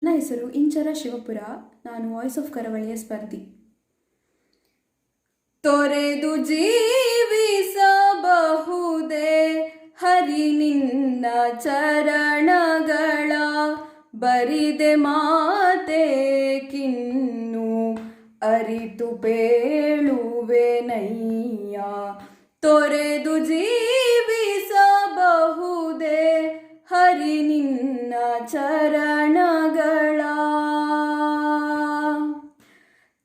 ನನ್ನ ಹೆಸರು ಇಂಚರ ಶಿವಪುರ. ನಾನು ವಾಯ್ಸ್ ಆಫ್ ಕರಾವಳಿಯ ಸ್ಪರ್ಧಿ. ತೊರೆದು ಜೀವಿಸಬಹುದೇ ಹರಿ ನಿನ್ನ ಚರಣಗಳ, ಬರಿದೆ ಮಾತೆ ಕಿನ್ನು ಅರಿತು ಪೇಳುವೆನಯ್ಯ. ತೊರೆದು ಜೀವಿಸಬಹುದೇ ಹರಿ ನಿನ್ನ ಚರಣಗಳ,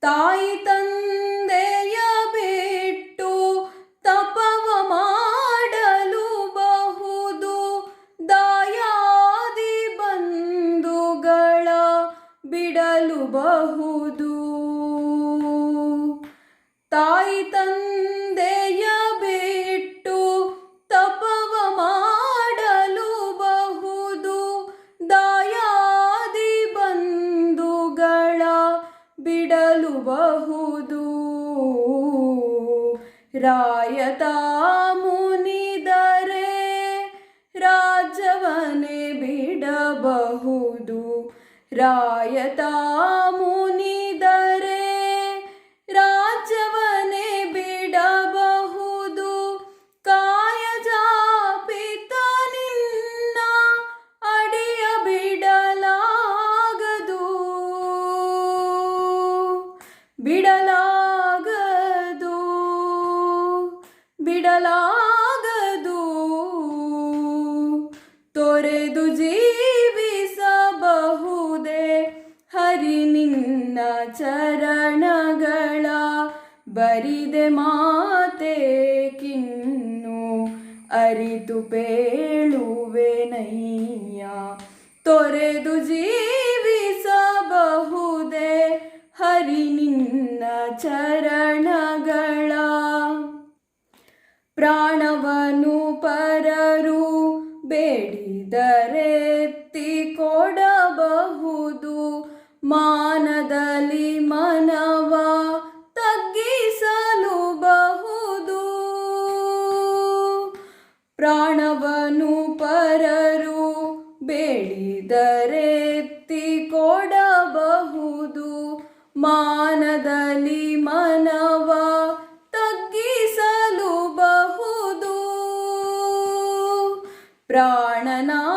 ತಾಯಿ ತಂದೆಯ ಬಿಟ್ಟು ತಪವ ಮಾಡಲು ಬಹುದು, ದಾಯಾದಿ ಬಂಧುಗಳ ಬಿಡಲು ಬಹುದು. ತಾಯಿ ತಂದೆಯ ಬಿಟ್ಟು ತಪವ ಮಾಡಲು ಬಹುದು, ದಾಯಾದಿ ಬಂಧುಗಳ ಬಿಡಲು ಬಹುದು. ರಾಯತ ಮುನಿದರೆ ರಾಜ್ಯವನ್ನೇ ಬಿಡಬಹುದು, ರಾಯತ ಮುನಿದರೆ ರಾಜ್ಯವನ್ನೇ ಬಿಡಬಹುದು. ಕಾಯಜ ಪಿತ ನಿನ್ನ ಅಡಿಯ ಬಿಡಲಾಗದು, ಬಿಡಲಾಗದು, ಬಿಡಲಾಗದು. ತೊರೆದು ಜೀವಿಸಬಹುದೇ ಹರಿ ನಿನ್ನ ಚರಣಗಳ, ಬರಿದೆ ಮಾತೆ ಕಿನ್ನು ಅರಿತು ಪೇಳುವೆನಯ್ಯ. ತೊರೆದು ಜೀವಿಸಬಹುದೇ ಹರಿ ನಿನ್ನ ಚರಣಗಳ, ಪ್ರಾಣವನ್ನು ಪರರು ಬೇಡಿದರೆತ್ತಿ ಕೊಡಬಹುದು, ಮಾನದಲ್ಲಿ ಮನವ ತಗ್ಗಿಸಲು ಬಹುದು. ಪ್ರಾಣವನ್ನು ಪರರು ಬೇಡಿದರೆತ್ತಿ ಕೊಡಬಹುದು, ಮಾನದಲ್ಲಿ ಮನವ ತಗ್ಗಿಸಲು ಬಹುದು. ಪ್ರಾಣನಾಥ